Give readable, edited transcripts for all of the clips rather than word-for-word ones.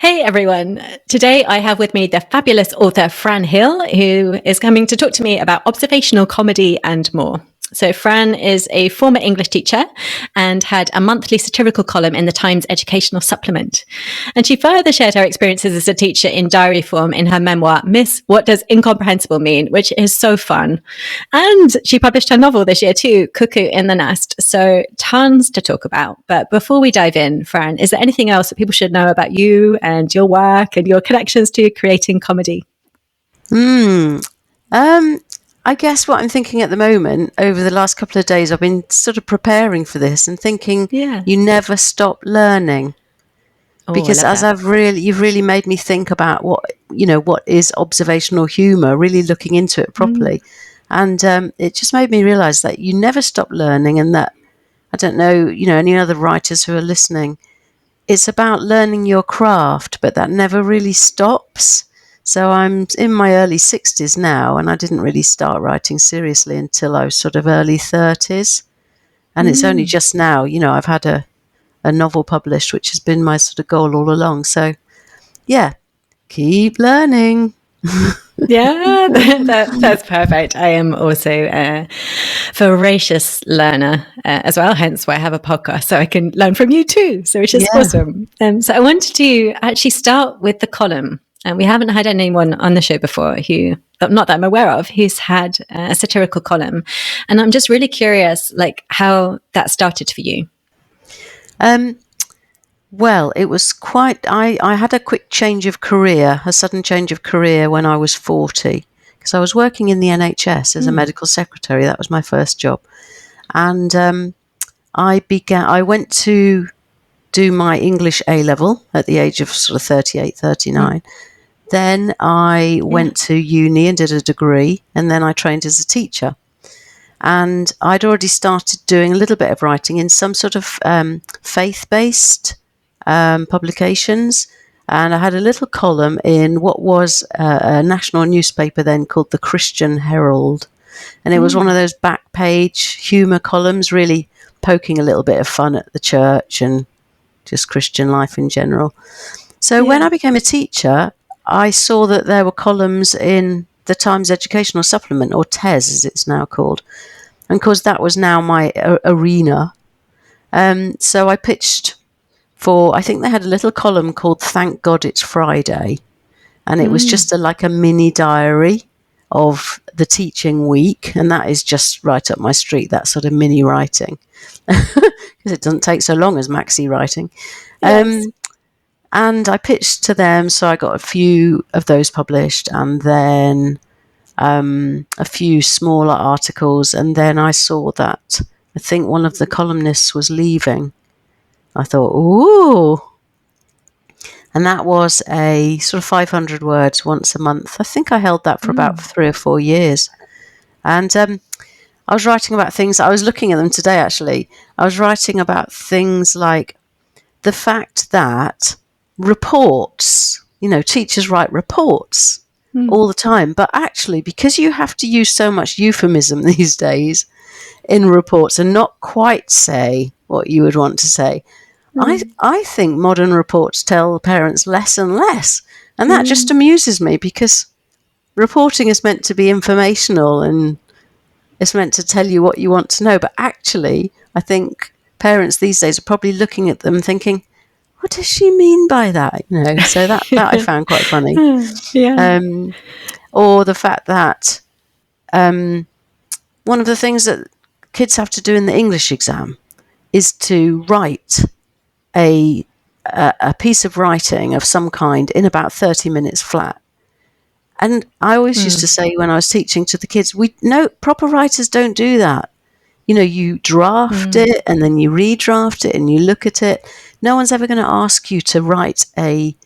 Hey everyone. Today I have with me the fabulous author Fran Hill, who is coming to talk to me about observational comedy and more. So Fran is a former English teacher and had a monthly satirical column in the Times educational supplement. And she further shared her experiences as a teacher in diary form in her memoir, Miss, What Does Incomprehensible Mean?, which is so fun. And she published her novel this year too, Cuckoo in the Nest. So tons to talk about. But before we dive in, Fran, is there anything else that people should know about you and your work and your connections to creating comedy? I guess what I'm thinking at the moment, over the last couple of days, I've been sort of preparing for this and thinking, you never stop learning. Because as you've really made me think about what is observational humour, really looking into it properly. And it just made me realise that you never stop learning, and that, I don't know, any other writers who are listening, it's about learning your craft, but that never really stops. So I'm in my early 60s now, and I didn't really start writing seriously until I was sort of early 30s. And it's only just now, I've had a novel published, which has been my sort of goal all along. So, yeah, keep learning. Yeah, that's perfect. I am also a voracious learner as well, hence why I have a podcast, so I can learn from you too, so which is awesome. So I wanted to actually start with the column. And we haven't had anyone on the show before who, not that I'm aware of, who's had a satirical column. And I'm just really curious, like, how that started for you. Well, it was I had a quick change of career, a sudden change of career when I was 40, because I was working in the NHS as a medical secretary. That was my first job. And I went to do my English A-level at the age of sort of 38, 39. Then I went to uni and did a degree, and then I trained as a teacher. And I'd already started doing a little bit of writing in some sort of faith-based publications. And I had a little column in what was a national newspaper then called the Christian Herald. And it was one of those back page humour columns, really poking a little bit of fun at the church and just Christian life in general. So when I became a teacher, I saw that there were columns in the Times Educational Supplement, or TES as it's now called. And of course that was now my arena. So I pitched for, I think they had a little column called Thank God It's Friday. And it was just like a mini diary of the teaching week. And that is just right up my street, that sort of mini writing. Because it doesn't take so long as maxi writing. Yes. And I pitched to them, so I got a few of those published, and then a few smaller articles. And then I saw that I think one of the columnists was leaving. I thought, ooh. And that was a sort of 500 words once a month. I think I held that for about 3 or 4 years. And I was writing about things, I was looking at them today actually. I was writing about things like the fact that reports, teachers write reports all the time, but actually because you have to use so much euphemism these days in reports and not quite say what you would want to say, I think modern reports tell parents less and less, and that just amuses me, because reporting is meant to be informational and it's meant to tell you what you want to know, but actually I think parents these days are probably looking at them thinking, what does she mean by that? So that I found quite funny. Or the fact that one of the things that kids have to do in the English exam is to write a piece of writing of some kind in about 30 minutes flat. And I always used to say when I was teaching to the kids, proper writers don't do that. You draft it and then you redraft it and you look at it. No one's ever going to ask you to write a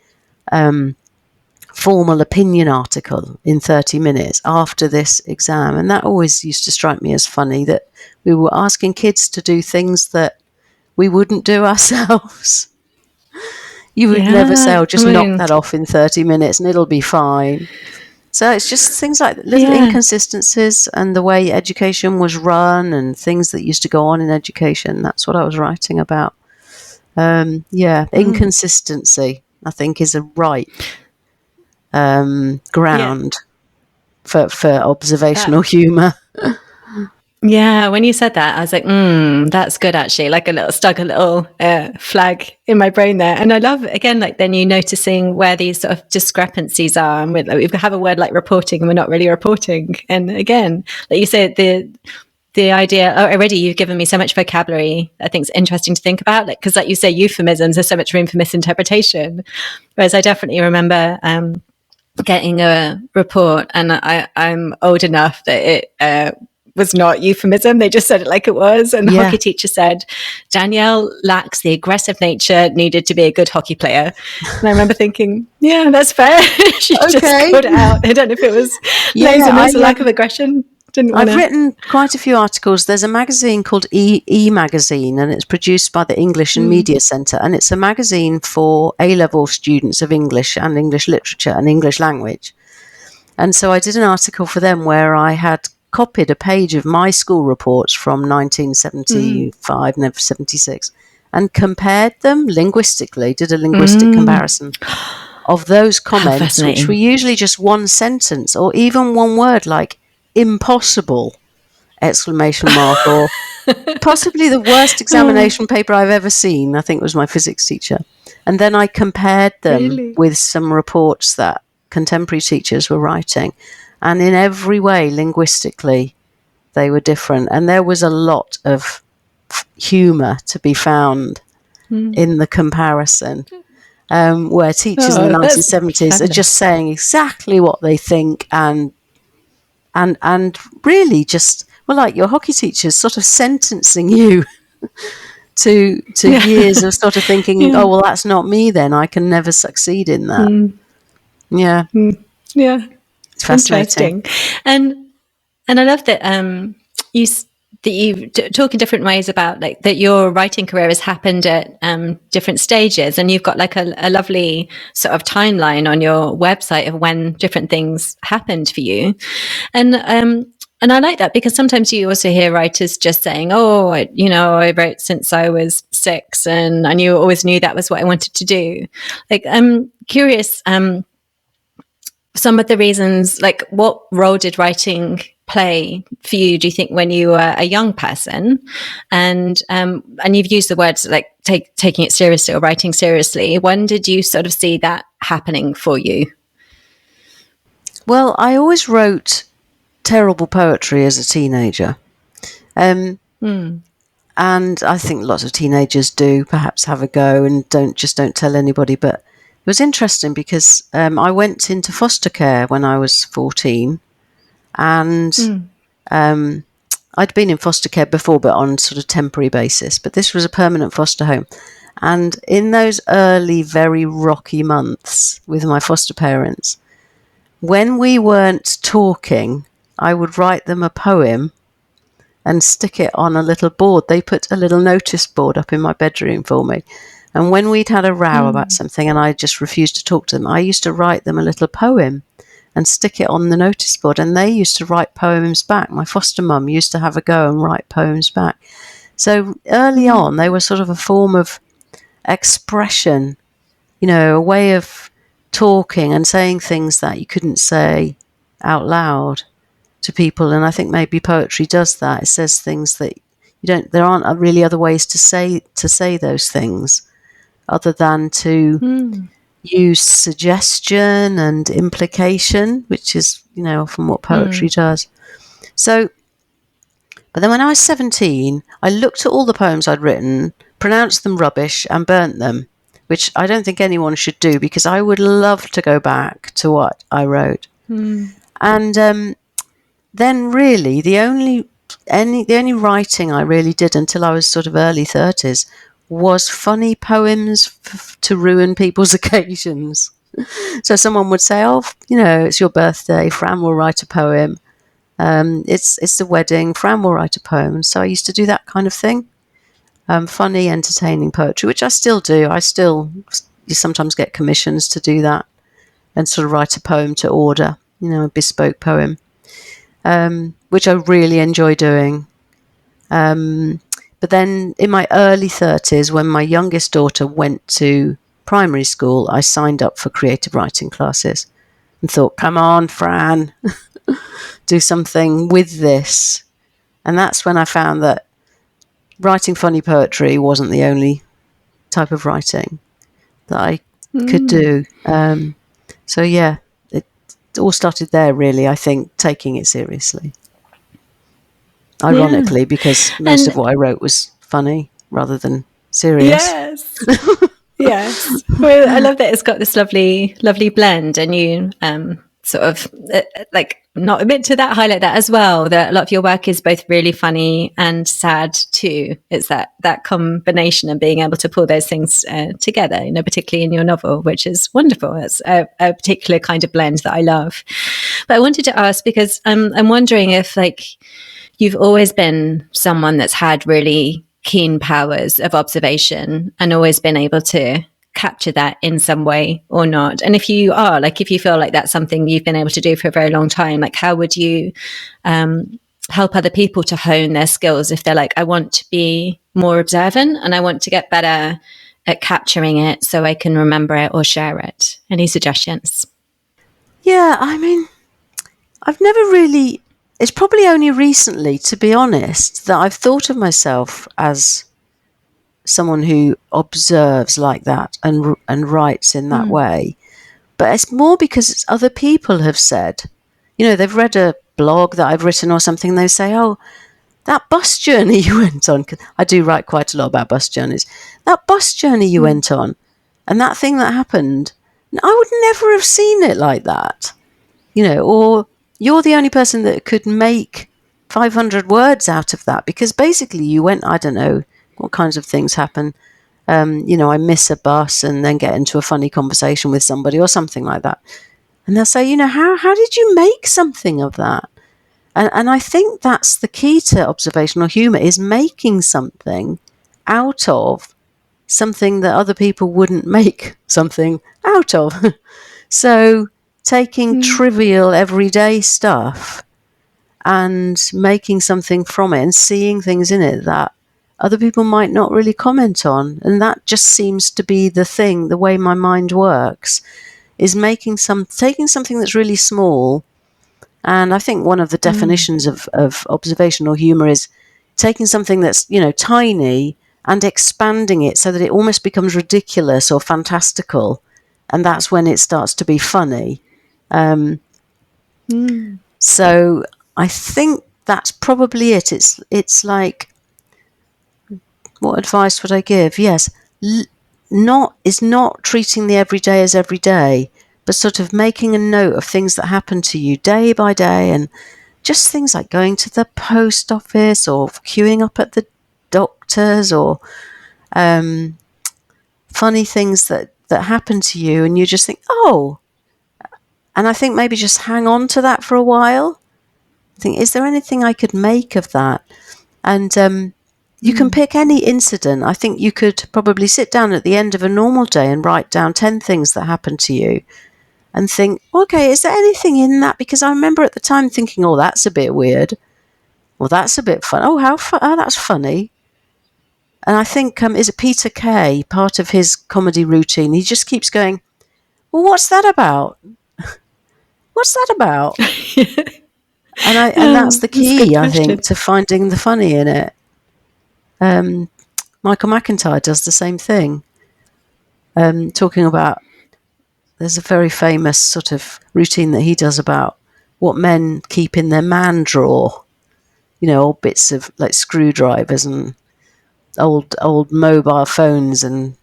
formal opinion article in 30 minutes after this exam. And that always used to strike me as funny, that we were asking kids to do things that we wouldn't do ourselves. You would never say, knock that off in 30 minutes and it'll be fine. So it's just things like little inconsistencies and the way education was run and things that used to go on in education. That's what I was writing about. Inconsistency. I think, is a right ground for observational humour. Yeah, when you said that, I was like, that's good actually. Like stuck a little flag in my brain there. And I love, again, like then you noticing where these sort of discrepancies are. And we have a word like reporting and we're not really reporting. And again, like you said, the idea, already you've given me so much vocabulary I think is interesting to think about. Because like you say, euphemisms, there's so much room for misinterpretation. Whereas I definitely remember getting a report, and I'm old enough that it was not euphemism. They just said it like it was. And the hockey teacher said, Danielle lacks the aggressive nature needed to be a good hockey player. And I remember thinking, yeah, that's fair. She just called it out. I don't know if it was laziness or lack of aggression. I've written quite a few articles. There's a magazine called E Magazine, and it's produced by the English and Media Centre, and it's a magazine for A-level students of English and English literature and English language. And so I did an article for them where I had copied a page of my school reports from 1975 and 76 and compared them linguistically, did a linguistic comparison of those comments, which were usually just one sentence or even one word like impossible, ! Or possibly the worst examination paper I've ever seen, I think was my physics teacher. And then I compared them with some reports that contemporary teachers were writing. And in every way, linguistically, they were different. And there was a lot of humour to be found in the comparison, where teachers in the 1970s are just saying exactly what they think and really just, well, like your hockey teachers sort of sentencing you to years of sort of thinking, oh, well, that's not me then. I can never succeed in that. Yeah. Yeah. It's fascinating. Interesting. And I love that you talk in different ways about like that your writing career has happened at different stages, and you've got like a lovely sort of timeline on your website of when different things happened for you. And I like that because sometimes you also hear writers just saying, oh, I wrote since I was 6 and I always knew that was what I wanted to do. Like, I'm curious, some of the reasons, like what role did writing play for you, do you think, when you were a young person? And you've used the words like taking it seriously or writing seriously. When did you sort of see that happening for you? Well, I always wrote terrible poetry as a teenager. And I think lots of teenagers do perhaps have a go and don't tell anybody. But it was interesting because I went into foster care when I was 14, and I'd been in foster care before, but on sort of temporary basis. But this was a permanent foster home. And in those early, very rocky months with my foster parents, when we weren't talking, I would write them a poem and stick it on a little board. They put a little notice board up in my bedroom for me. And when we'd had a row about something and I just refused to talk to them, I used to write them a little poem and stick it on the notice board. And they used to write poems back. My foster mum used to have a go and write poems back. So early on, they were sort of a form of expression, a way of talking and saying things that you couldn't say out loud to people. And I think maybe poetry does that. It says things that there aren't really other ways to say those things other than to use suggestion and implication, which is, often what poetry does. So, but then when I was 17, I looked at all the poems I'd written, pronounced them rubbish and burnt them, which I don't think anyone should do, because I would love to go back to what I wrote. And then really the only writing I really did until I was sort of early 30s was funny poems to ruin people's occasions. So someone would say, oh, it's your birthday, Fran will write a poem. It's the wedding, Fran will write a poem. So I used to do that kind of thing. Funny, entertaining poetry, which I still do. You sometimes get commissions to do that and sort of write a poem to order, a bespoke poem, which I really enjoy doing. But then in my early 30s, when my youngest daughter went to primary school, I signed up for creative writing classes and thought, come on, Fran, do something with this. And that's when I found that writing funny poetry wasn't the only type of writing that I could do. So yeah, it all started there, really, I think, taking it seriously. Ironically, because most of what I wrote was funny rather than serious. Yes. Yes. Well, I love that it's got this lovely, lovely blend, and you sort of not admit to that, highlight that as well, that a lot of your work is both really funny and sad too. It's that combination and being able to pull those things together, particularly in your novel, which is wonderful. It's a particular kind of blend that I love. But I wanted to ask, because I'm wondering if you've always been someone that's had really keen powers of observation and always been able to capture that in some way or not. And if you are, if you feel like that's something you've been able to do for a very long time, how would you help other people to hone their skills if they're like, I want to be more observant and I want to get better at capturing it so I can remember it or share it? Any suggestions? Yeah, I mean, I've never really... It's probably only recently, to be honest, that I've thought of myself as someone who observes like that and writes in that way. But it's more because other people have said, they've read a blog that I've written or something. They say, oh, that bus journey you went on. 'Cause I do write quite a lot about bus journeys. That bus journey you went on and that thing that happened, I would never have seen it like that. Or you're the only person that could make 500 words out of that, because basically you went, I don't know what kinds of things happen. I miss a bus and then get into a funny conversation with somebody or something like that. And they'll say, how did you make something of that? And I think that's the key to observational humour, is making something out of something that other people wouldn't make something out of. So taking trivial everyday stuff and making something from it and seeing things in it that other people might not really comment on. And that just seems to be the way my mind works, is taking something that's really small. And I think one of the definitions of observational humour is taking something that's, tiny and expanding it so that it almost becomes ridiculous or fantastical. And that's when it starts to be funny. So I think that's probably it. It's like, what advice would I give? Yes, not treating the everyday as everyday, but sort of making a note of things that happen to you day by day, and just things like going to the post office or queuing up at the doctor's, or funny things that happen to you, and you just think, oh. And I think maybe just hang on to that for a while. Think, is there anything I could make of that? And you can pick any incident. I think you could probably sit down at the end of a normal day and write down 10 things that happened to you and think, okay, is there anything in that? Because I remember at the time thinking, oh, that's a bit weird. Well, that's a bit fun. Oh, that's funny. And I think, is it Peter Kay, part of his comedy routine, he just keeps going, well, what's that about? What's that about? And that's the key, I think, to finding the funny in it. Michael McIntyre does the same thing. Talking about, there's a very famous sort of routine that he does about what men keep in their man drawer. Old bits of like screwdrivers and old mobile phones and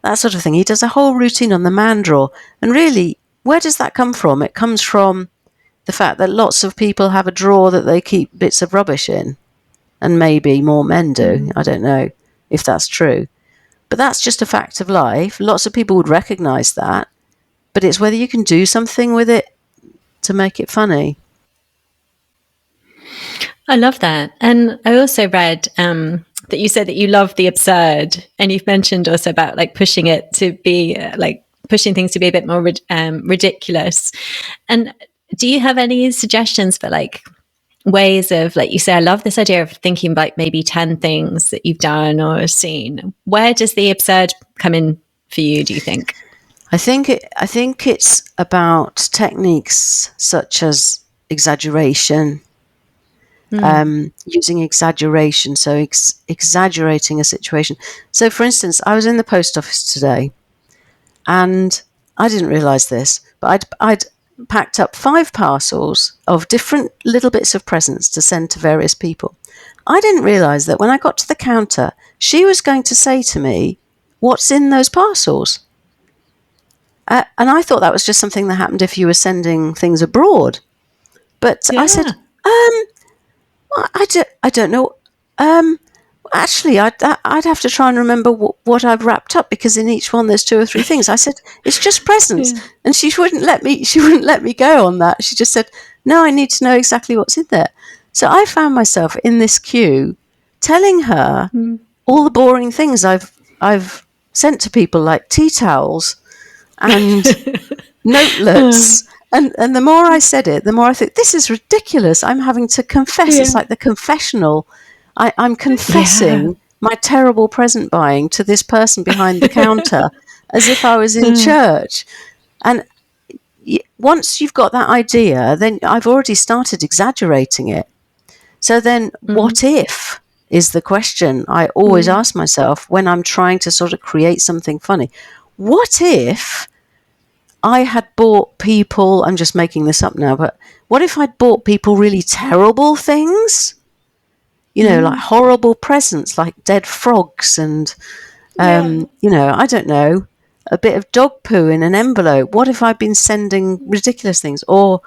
that sort of thing. He does a whole routine on the man drawer. And really, where does that come from? It comes from the fact that lots of people have a drawer that they keep bits of rubbish in. And maybe more men do. I don't know if that's true. But that's just a fact of life. Lots of people would recognise that. But it's whether you can do something with it to make it funny. I love that. And I also read that you said that you love the absurd. And you've mentioned also about pushing it to be pushing things to be a bit more ridiculous. And do you have any suggestions for ways of, you say, I love this idea of thinking about maybe 10 things that you've done or seen. Where does the absurd come in for you, do you think? I think it's about techniques such as exaggeration, using exaggeration, so exaggerating a situation. So, for instance, I was in the post office today, and I didn't realise this, but I'd packed up 5 parcels of different little bits of presents to send to various people. I didn't realise that when I got to the counter, she was going to say to me, "What's in those parcels?" And I thought that was just something that happened if you were sending things abroad. But I said, I don't know. Actually, I'd have to try and remember what I've wrapped up, because in each one there's 2 or 3 things. I said, it's just presents, and she wouldn't let me go on that. She just said, no, I need to know exactly what's in there. So I found myself in this queue telling her all the boring things I've sent to people, like tea towels and notelets. And the more I said it, the more I thought, this is ridiculous. I'm having to confess. It's like the confessional. I'm confessing my terrible present buying to this person behind the counter as if I was in church. And once you've got that idea, then I've already started exaggerating it. So then what if is the question I always ask myself when I'm trying to sort of create something funny. What if I had bought people, I'm just making this up now, but what if I'd bought people really terrible things? You know, like horrible presents, like dead frogs and, you know, I don't know, a bit of dog poo in an envelope. What if I'd been sending ridiculous things? Or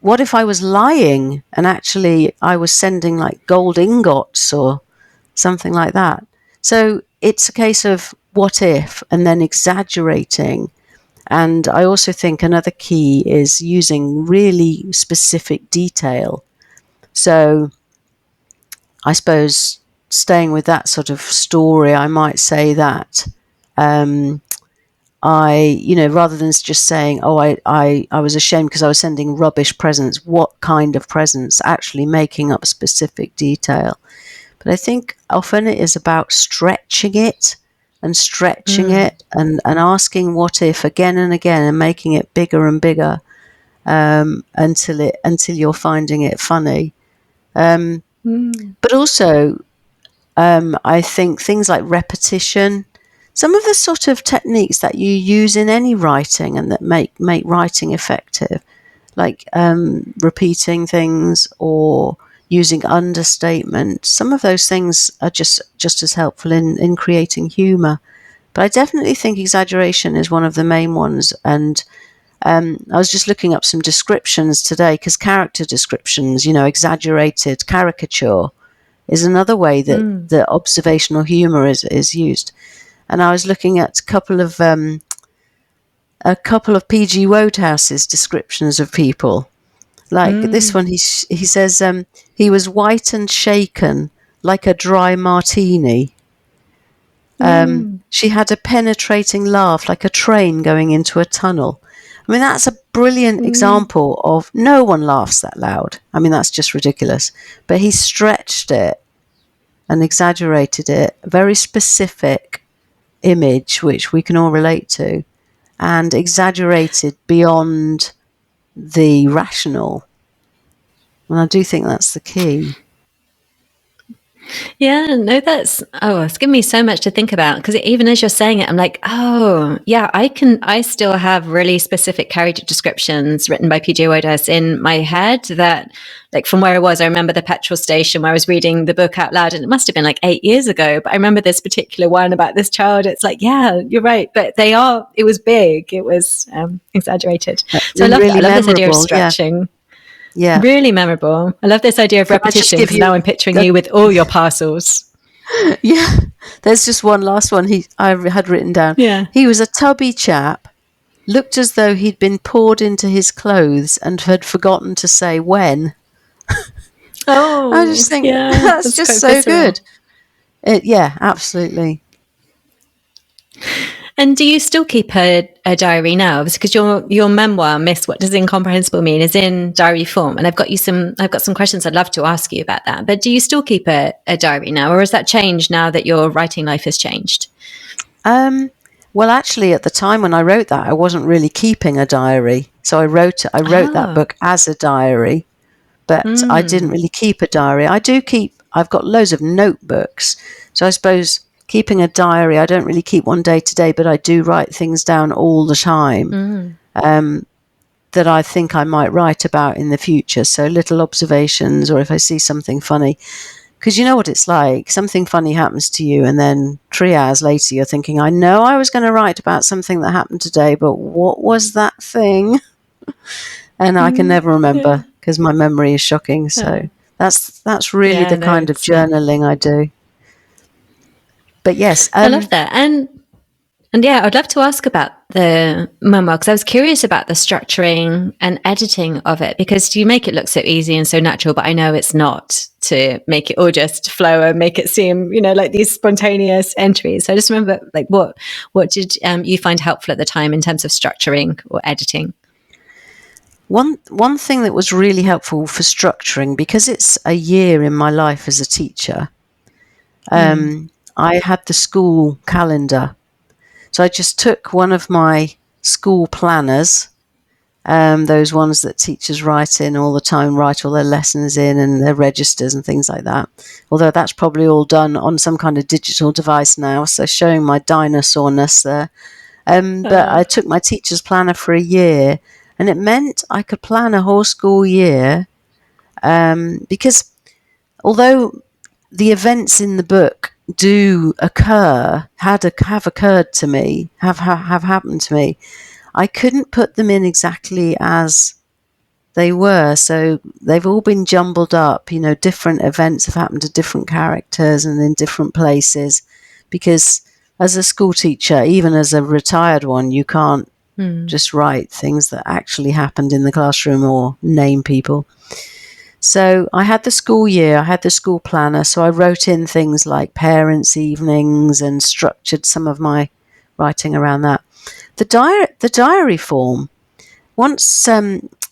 what if I was lying and actually I was sending like gold ingots or something like that? So it's a case of what if and then exaggerating. And I also think another key is using really specific detail. So I suppose staying with that sort of story, I might say that you know, rather than just saying, oh, I was ashamed because I was sending rubbish presents, what kind of presents, actually making up specific detail. But I think often it is about stretching it and asking what if again and again and making it bigger and bigger until you're finding it funny. But also, I think things like repetition, some of the sort of techniques that you use in any writing and that make writing effective, like repeating things or using understatement, some of those things are just as helpful in creating humour. But I definitely think exaggeration is one of the main ones. And I was just looking up some descriptions today, because character descriptions, you know, exaggerated caricature is another way that the observational humour is used. And I was looking at a couple of P.G. Wodehouse's descriptions of people. Like this one, he says, he was white and shaken like a dry martini. She had a penetrating laugh like a train going into a tunnel. I mean, that's a brilliant example of no one laughs that loud. I mean, that's just ridiculous. But he stretched it and exaggerated it, a very specific image which we can all relate to, and exaggerated beyond the rational. And I do think that's the key. Yeah, no, it's given me so much to think about, because even as you're saying it, I'm like, oh, yeah, I still have really specific character descriptions written by P.G. Wodehouse in my head that, like, from where I remember the petrol station where I was reading the book out loud, and it must have been like 8 years ago, but I remember this particular one about this child. It's like, yeah, you're right, but it was big, it was exaggerated. So I love really that. I love this idea of memorable, stretching. Yeah. Really memorable. I love this idea of repetition, because now I'm picturing you with all your parcels. Yeah. There's just one last one I had written down. Yeah. He was a tubby chap, looked as though he'd been poured into his clothes and had forgotten to say when. Oh, I just think that's just so good. Yeah, absolutely. And do you still keep a diary now? Because your memoir, Miss What Does Incomprehensible Mean, is in diary form, and I've got some questions I'd love to ask you about that. But do you still keep a diary now, or has that changed now that your writing life has changed? Well, actually, at the time when I wrote that, I wasn't really keeping a diary. So I wrote that book as a diary, but I didn't really keep a diary. I've got loads of notebooks. So I suppose keeping a diary, I don't really keep one day to day, but I do write things down all the time that I think I might write about in the future. So little observations, or if I see something funny. Because you know what it's like. Something funny happens to you, and then 3 hours later you're thinking, I know I was going to write about something that happened today, but what was that thing? And I can never remember because my memory is shocking. So that's really the kind of journaling I do. But yes. I love that. And yeah, I'd love to ask about the memoir because I was curious about the structuring and editing of it, because you make it look so easy and so natural, but I know it's not, to make it all just flow and make it seem, like these spontaneous entries. So I just remember, like, what did you find helpful at the time in terms of structuring or editing? One thing that was really helpful for structuring, because it's a year in my life as a teacher, I had the school calendar. So I just took one of my school planners, those ones that teachers write in all the time, write all their lessons in and their registers and things like that. Although that's probably all done on some kind of digital device now, so showing my dinosaurness there. But I took my teacher's planner for a year, and it meant I could plan a whole school year, because although the events in the book do occur, have occurred to me, have happened to me, I couldn't put them in exactly as they were. So they've all been jumbled up. Different events have happened to different characters and in different places, because as a school teacher, even as a retired one, you can't just write things that actually happened in the classroom or name people. So I had the school year, I had the school planner, so I wrote in things like parents' evenings and structured some of my writing around that. The diary form, once,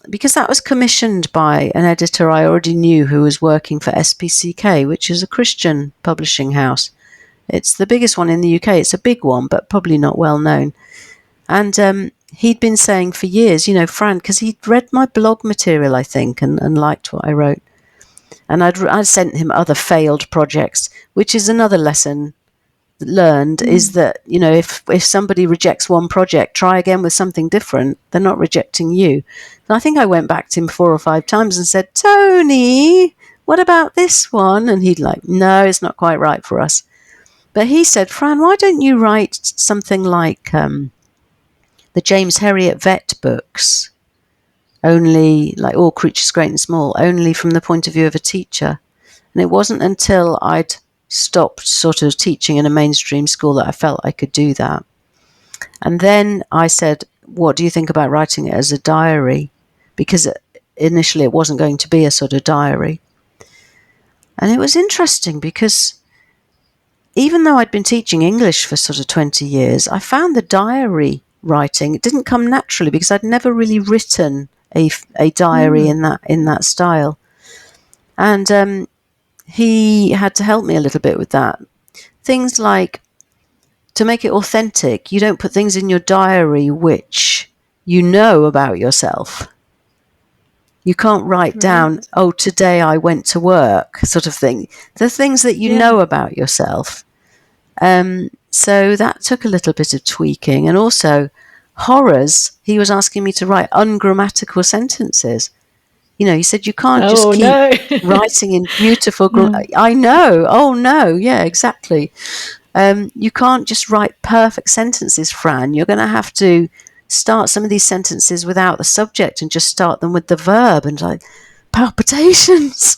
because that was commissioned by an editor I already knew who was working for SPCK, which is a Christian publishing house. It's the biggest one in the UK. It's a big one, but probably not well known. And he'd been saying for years, Fran, because he'd read my blog material, I think, and liked what I wrote. And I'd sent him other failed projects, which is another lesson learned, is that, if somebody rejects one project, try again with something different. They're not rejecting you. And I think I went back to him 4 or 5 times and said, Tony, what about this one? And he'd like, no, it's not quite right for us. But he said, Fran, why don't you write something like the James Herriot Vet books, only like All Creatures Great and Small, only from the point of view of a teacher. And it wasn't until I'd stopped sort of teaching in a mainstream school that I felt I could do that. And then I said, what do you think about writing it as a diary? Because initially it wasn't going to be a sort of diary. And it was interesting because even though I'd been teaching English for sort of 20 years, I found the diary writing, it didn't come naturally because I'd never really written a diary in that style. And he had to help me a little bit with that. Things like, to make it authentic, you don't put things in your diary which you know about yourself. You can't write down, oh, today I went to work, sort of thing. The things that you know about yourself. So that took a little bit of tweaking. And also, horrors, he was asking me to write ungrammatical sentences. He said, you can't just keep writing in beautiful... I know. Oh, no. Yeah, exactly. You can't just write perfect sentences, Fran. You're going to have to start some of these sentences without the subject and just start them with the verb, and like palpitations.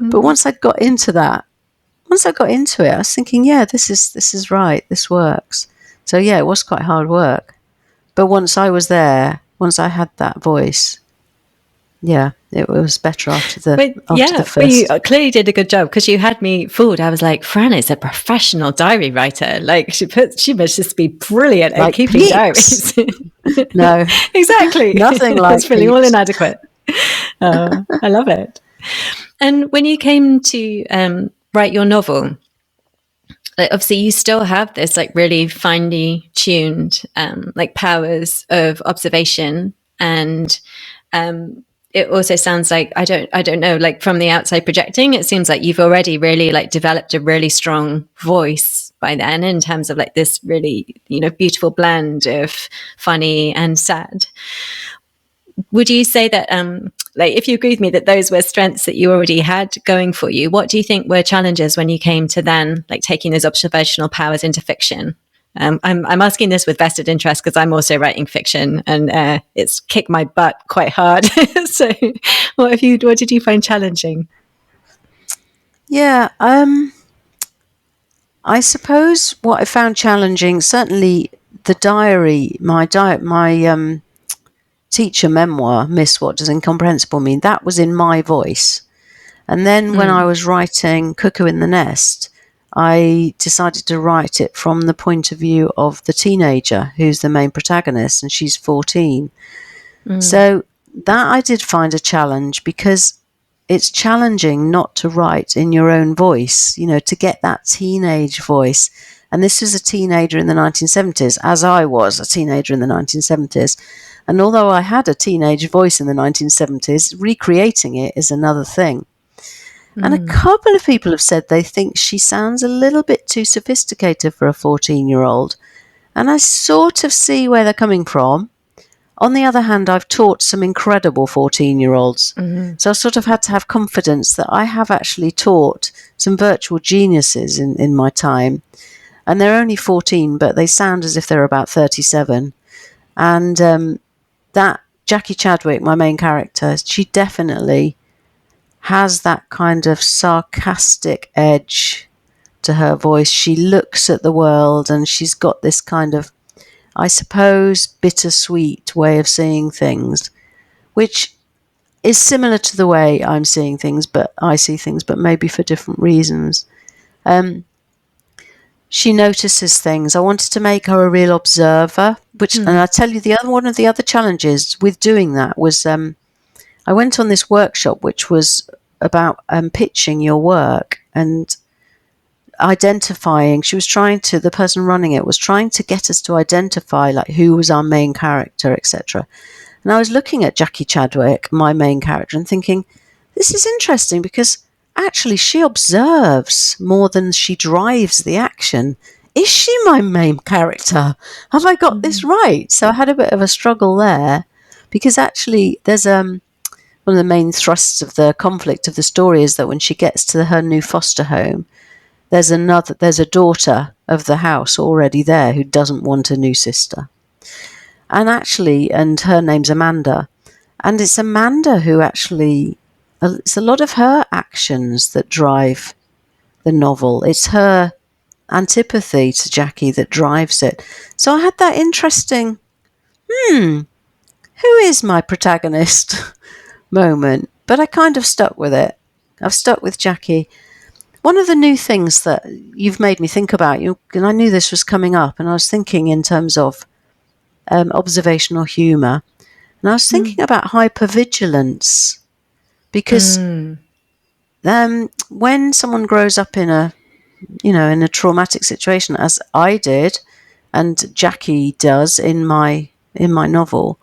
But once I got into it, I was thinking, yeah, this is right. This works. So yeah, it was quite hard work. But once I was there, once I had that voice, yeah, it was better after the first. But you clearly did a good job, because you had me fooled. I was like, Fran is a professional diary writer. Like, she must just be brilliant at keeping diaries. No, exactly. Nothing like it's really all inadequate. I love it. And when you came to write your novel, like obviously you still have this like really finely tuned like powers of observation, and it also sounds like I don't know, like from the outside projecting, it seems like you've already really like developed a really strong voice by then, in terms of like this really, you know, beautiful blend of funny and sad. Would you say that, like, if you agree with me that those were strengths that you already had going for you, what do you think were challenges when you came to then, like, taking those observational powers into fiction? I'm asking this with vested interest because I'm also writing fiction, and it's kicked my butt quite hard. So, what did you find challenging? Yeah, I suppose what I found challenging, certainly the diary, my teacher memoir, Miss What Does Incomprehensible Mean? That was in my voice. And then when I was writing Cuckoo in the Nest, I decided to write it from the point of view of the teenager who's the main protagonist, and she's 14. So that I did find a challenge, because it's challenging not to write in your own voice, you know, to get that teenage voice. And this was a teenager in the 1970s, as I was a teenager in the 1970s. And although I had a teenage voice in the 1970s, recreating it is another thing. And a couple of people have said they think she sounds a little bit too sophisticated for a 14-year-old. And I sort of see where they're coming from. On the other hand, I've taught some incredible 14-year-olds. So I sort of had to have confidence that I have actually taught some virtual geniuses in my time. And they're only 14, but they sound as if they're about 37. And that Jackie Chadwick, my main character, she definitely has that kind of sarcastic edge to her voice. She looks at the world and she's got this kind of, I suppose, bittersweet way of seeing things, which is similar to the way I see things, but maybe for different reasons. She notices things. I wanted to make her a real observer, and I tell you, one of the other challenges with doing that was I went on this workshop which was about pitching your work and identifying. The person running it was trying to get us to identify like who was our main character, etc. And I was looking at Jackie Chadwick, my main character, and thinking, this is interesting because actually she observes more than she drives the action. Is she my main character? Have I got this right? So I had a bit of a struggle there, because actually there's one of the main thrusts of the conflict of the story is that when she gets to her new foster home, there's a daughter of the house already there who doesn't want a new sister. And her name's Amanda. And it's Amanda who actually, it's a lot of her actions that drive the novel. It's her antipathy to Jackie that drives it. So I had that interesting, who is my protagonist moment? But I kind of stuck with it. I've stuck with Jackie. One of the new things that you've made me think about, and I knew this was coming up, and I was thinking in terms of observational humour, and I was thinking about hypervigilance, because when someone grows up in a traumatic situation, as I did, and Jackie does in my novel,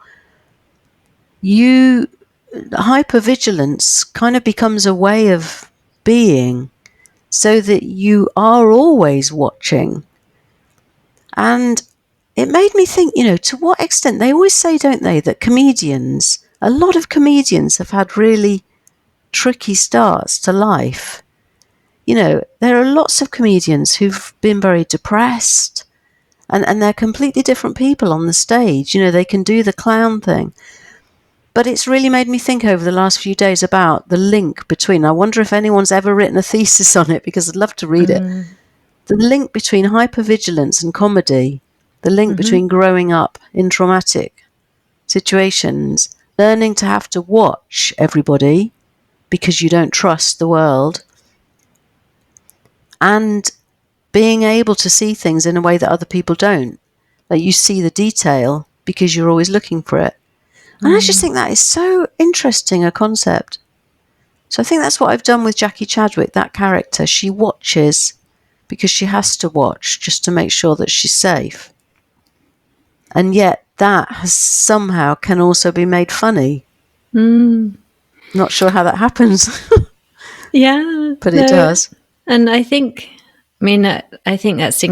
hypervigilance kind of becomes a way of being, so that you are always watching. And it made me think, to what extent, they always say, don't they, that a lot of comedians have had really tricky starts to life. There are lots of comedians who've been very depressed, and they're completely different people on the stage. They can do the clown thing. But it's really made me think over the last few days about the link between, I wonder if anyone's ever written a thesis on it, because I'd love to read it, the link between hypervigilance and comedy, the link between growing up in traumatic situations, learning to have to watch everybody because you don't trust the world, and being able to see things in a way that other people don't. Like, you see the detail because you're always looking for it. And I just think that is so interesting a concept. So I think that's what I've done with Jackie Chadwick, that character. She watches because she has to watch just to make sure that she's safe. And yet that has somehow can also be made funny. Not sure how that happens. Yeah. But it does. And I think that's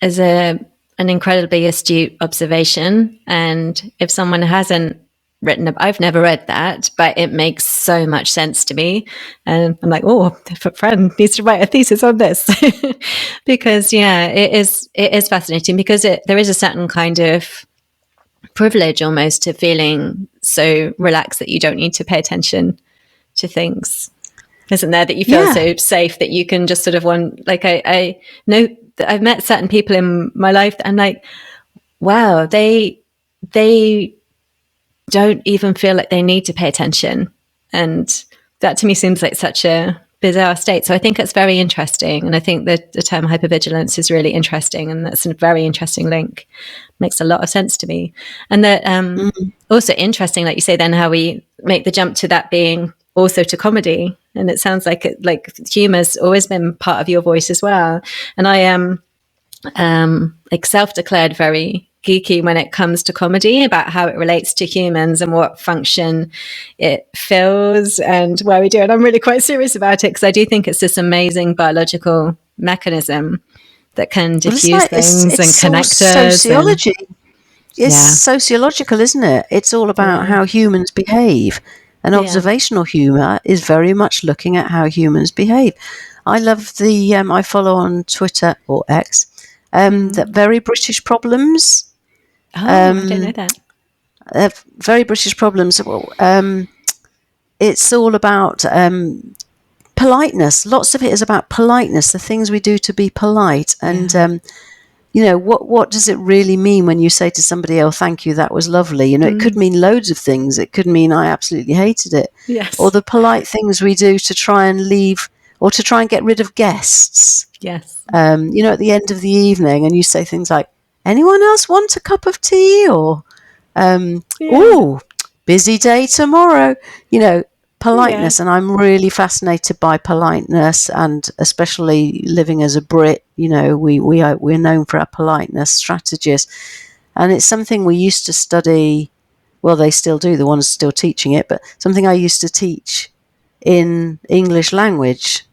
as an incredibly astute observation. And if someone hasn't written, I've never read that, but it makes so much sense to me. And I'm like, oh, Fran needs to write a thesis on this. Because it is fascinating, because there is a certain kind of privilege almost to feeling so relaxed that you don't need to pay attention to things, isn't there? That you feel so safe that you can just sort of I know that I've met certain people in my life that I'm like, wow, they don't even feel like they need to pay attention. And that to me seems like such a bizarre state. So I think it's very interesting. And I think that the term hypervigilance is really interesting. And that's a very interesting link. Makes a lot of sense to me. And that also interesting, like you say, then how we make the jump to that being also to comedy. And it sounds like humor's always been part of your voice as well. And I am self-declared very geeky when it comes to comedy, about how it relates to humans and what function it fills and why we do it. I'm really quite serious about it, because I do think it's this amazing biological mechanism that can diffuse things and connect us. Sociology. It's sociological, isn't it? It's all about how humans behave. And observational humour is very much looking at how humans behave. I love I follow on Twitter or X, that Very British Problems. I don't know that. Very British Problems. It's all about politeness. Lots of it is about politeness, the things we do to be polite. And, what does it really mean when you say to somebody, oh, thank you, that was lovely? It could mean loads of things. It could mean I absolutely hated it. Yes. Or the polite things we do to try and leave, or to try and get rid of guests. Yes. At the end of the evening, and you say things like, anyone else want a cup of tea? Or, ooh, busy day tomorrow. Politeness. And I'm really fascinated by politeness, and especially living as a Brit, we're known for our politeness strategies. And it's something we used to study. Well, they still do, the ones still teaching it, but something I used to teach in English language,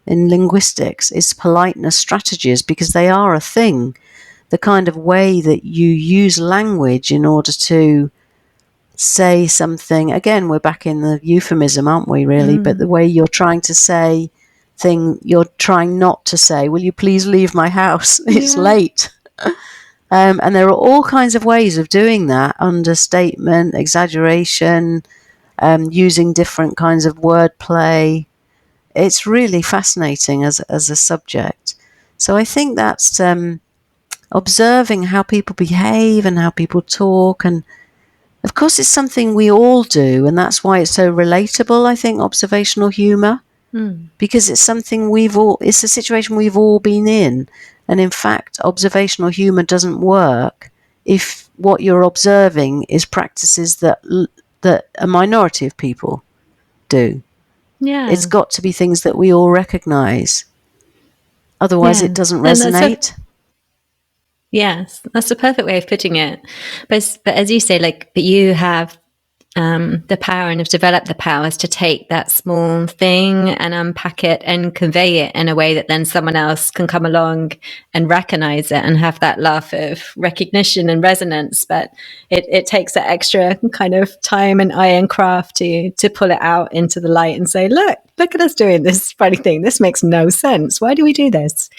in linguistics, is politeness strategies, because they are a thing. The kind of way that you use language in order to say something. Again, we're back in the euphemism, aren't we, really? But the way you're trying to say you're trying not to say, will you please leave my house? It's late. And there are all kinds of ways of doing that: understatement, exaggeration, using different kinds of wordplay. It's really fascinating as a subject. So I think that's observing how people behave and how people talk. And of course, it's something we all do, and that's why it's so relatable, I think, observational humour, because it's something it's a situation we've all been in. And in fact, observational humour doesn't work if what you're observing is practices that a minority of people do. Yeah. It's got to be things that we all recognise. Otherwise, it doesn't resonate. Yes, that's the perfect way of putting it. But as you say, but you have the power, and have developed the powers to take that small thing and unpack it and convey it in a way that then someone else can come along and recognize it and have that laugh of recognition and resonance. But it takes that extra kind of time and eye and craft to pull it out into the light and say, look at us doing this funny thing. This makes no sense. Why do we do this?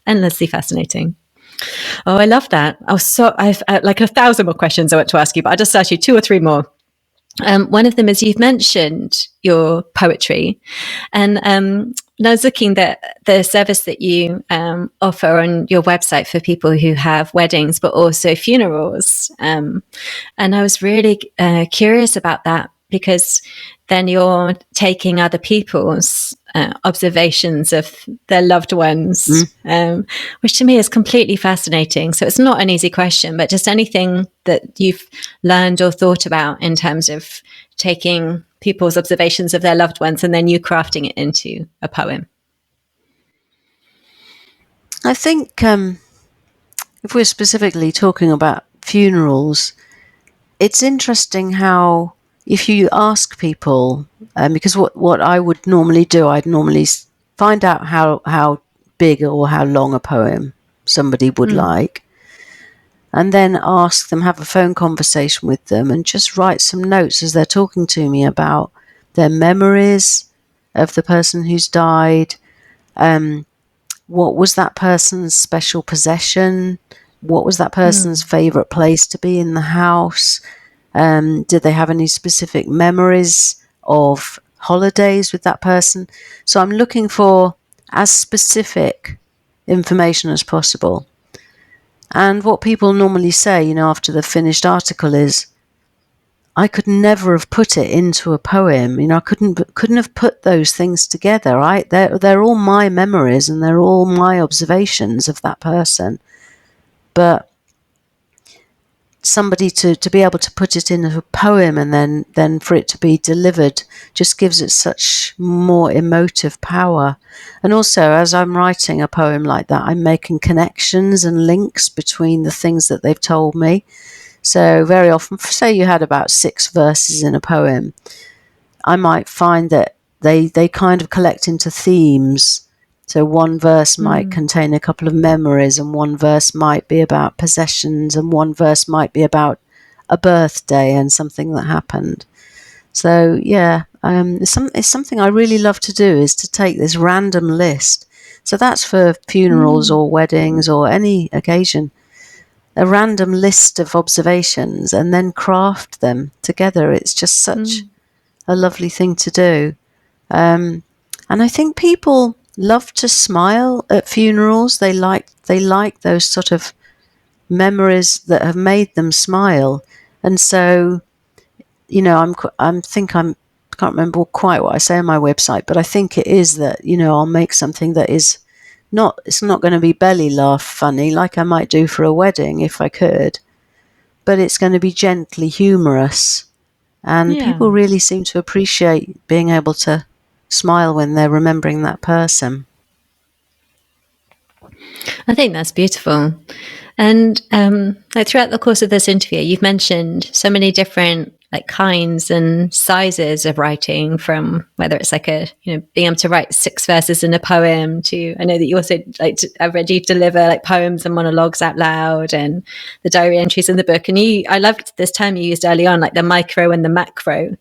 Endlessly fascinating. Oh, I love that. I've like 1,000 more questions I want to ask you, but I'll just ask you 2 or 3 more. One of them is, you've mentioned your poetry, and I was looking at the service that you offer on your website for people who have weddings, but also funerals. And I was really curious about that, because then you're taking other people's observations of their loved ones, which to me is completely fascinating. So it's not an easy question, but just anything that you've learned or thought about in terms of taking people's observations of their loved ones and then you crafting it into a poem. I think if we're specifically talking about funerals, it's interesting how if you ask people, because what I would normally do, I'd normally find out how big or how long a poem somebody would like, and then ask them, have a phone conversation with them, and just write some notes as they're talking to me about their memories of the person who's died. What was that person's special possession? What was that person's favourite place to be in the house? Did they have any specific memories of holidays with that person? So I'm looking for as specific information as possible. And what people normally say, after the finished article is, I could never have put it into a poem. I couldn't have put those things together. They're all my memories and they're all my observations of that person. But somebody to be able to put it in a poem and then for it to be delivered just gives it such more emotive power. And also, as I'm writing a poem like that, I'm making connections and links between the things that they've told me. So very often, say you had about 6 verses in a poem, I might find that they kind of collect into themes. So one verse might contain a couple of memories, and one verse might be about possessions, and one verse might be about a birthday and something that happened. So yeah, it's something I really love to do, is to take this random list. So that's for funerals or weddings or any occasion. A random list of observations and then craft them together. It's just such a lovely thing to do. And I think people love to smile at funerals. They like those sort of memories that have made them smile. And so, can't remember quite what I say on my website, but I think it is that, I'll make something that is it's not going to be belly laugh funny like I might do for a wedding if I could, but it's going to be gently humorous. And people really seem to appreciate being able to smile when they're remembering that person. I think that's beautiful. And throughout the course of this interview, you've mentioned so many different kinds and sizes of writing, from whether it's being able to write 6 verses in a poem to, I know that you also I've read you deliver poems and monologues out loud, and the diary entries in the book. And I loved this term you used early on, the micro and the macro.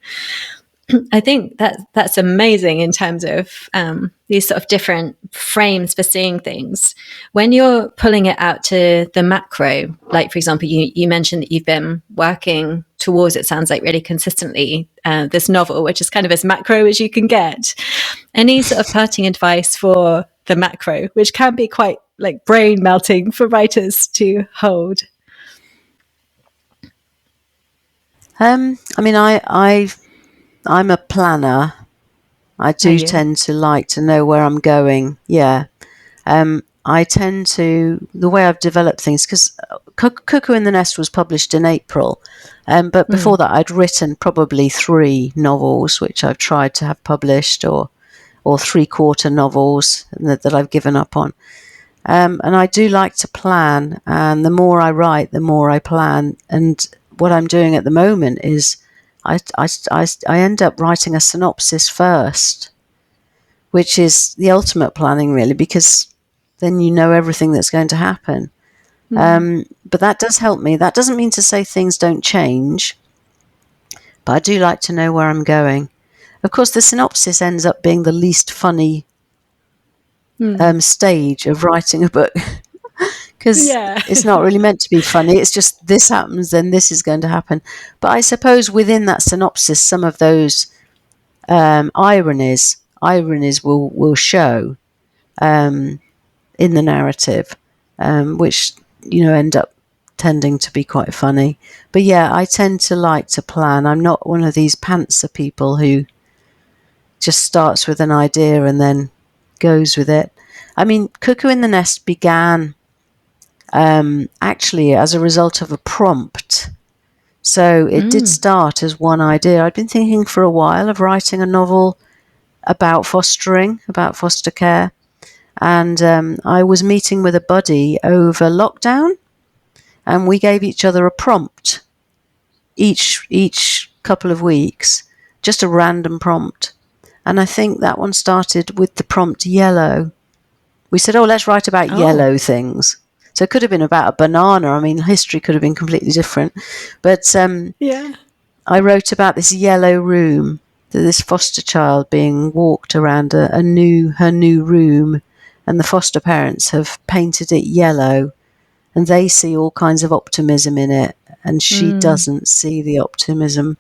I think that's amazing in terms of these sort of different frames for seeing things. When you're pulling it out to the macro, for example, you mentioned that you've been working towards, it sounds like really consistently, this novel, which is kind of as macro as you can get. Any sort of parting advice for the macro, which can be quite brain melting for writers to hold? I'm a planner. I do tend to like to know where I'm going. Yeah. I tend to, the way I've developed things, because Cuckoo in the Nest was published in April, but before that I'd written probably 3 novels, which I've tried to have published, or 3-quarter novels that I've given up on. And I do like to plan, and the more I write, the more I plan. And what I'm doing at the moment is I end up writing a synopsis first, which is the ultimate planning, really, because then you know everything that's going to happen. But that does help me. That doesn't mean to say things don't change, but I do like to know where I'm going. Of course, the synopsis ends up being the least funny stage of writing a book, because it's not really meant to be funny. It's just, this happens, then this is going to happen. But I suppose within that synopsis, some of those ironies will show in the narrative, which end up tending to be quite funny. But yeah, I tend to like to plan. I'm not one of these pantser people who just starts with an idea and then goes with it. I mean, Cuckoo in the Nest began actually as a result of a prompt. So it did start as one idea. I'd been thinking for a while of writing a novel about fostering, about foster care. And I was meeting with a buddy over lockdown, and we gave each other a prompt each couple of weeks, just a random prompt. And I think that one started with the prompt yellow. We said, let's write about yellow things. So it could have been about a banana. I mean, history could have been completely different. But I wrote about this yellow room, this foster child being walked around her new room, and the foster parents have painted it yellow, and they see all kinds of optimism in it, and she doesn't see the optimism.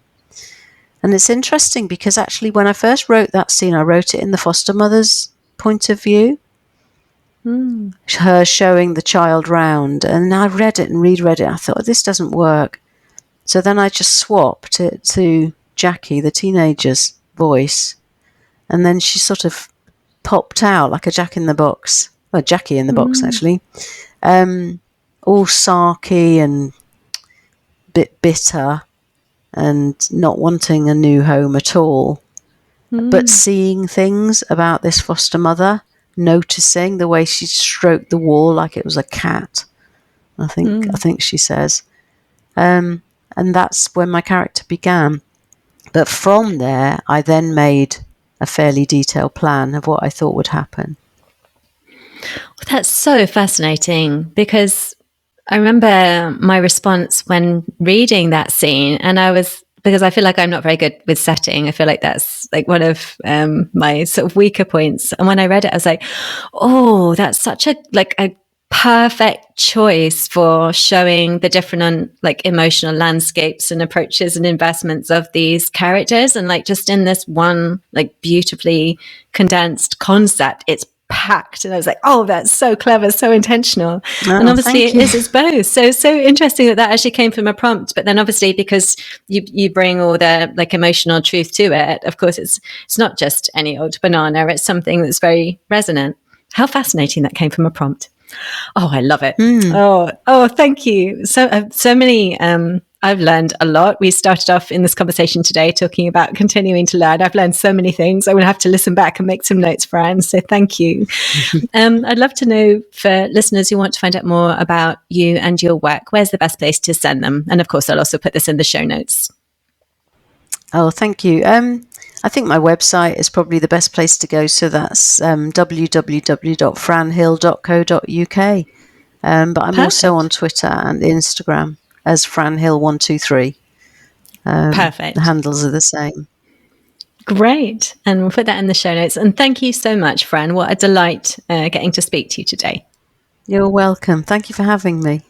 And it's interesting because actually when I first wrote that scene, I wrote it in the foster mother's point of view. Her showing the child round, and I read it and reread it. I thought, this doesn't work. So then I just swapped it to Jackie, the teenager's voice, and then she sort of popped out like a Jackie in the Box, actually, all sarky and a bit bitter and not wanting a new home at all, but seeing things about this foster mother, noticing the way she stroked the wall like it was a cat, I think she says. And that's when my character began. But from there, I then made a fairly detailed plan of what I thought would happen. That's so fascinating, because I remember my response when reading that scene, and because I feel like I'm not very good with setting. I feel like that's like one of my sort of weaker points. And when I read it, I was like, oh, that's such a perfect choice for showing the different emotional landscapes and approaches and investments of these characters. And just in this one beautifully condensed concept, it's packed. And I was like, oh, that's so clever, so intentional. And obviously it is both. So interesting that actually came from a prompt, but then obviously because you bring all the emotional truth to it, of course it's not just any old banana, it's something that's very resonant. How fascinating that came from a prompt. Oh, I love it. Oh, thank you. So many, I've learned a lot. We started off in this conversation today talking about continuing to learn. I've learned so many things. I will have to listen back and make some notes, Fran. So thank you. I'd love to know, for listeners who want to find out more about you and your work, where's the best place to send them? And of course, I'll also put this in the show notes. Oh, thank you. I think my website is probably the best place to go. So that's www.franhill.co.uk. But I'm also on Twitter and Instagram as FranHill123. Perfect. The handles are the same. Great. And we'll put that in the show notes. And thank you so much, Fran. What a delight getting to speak to you today. You're welcome. Thank you for having me.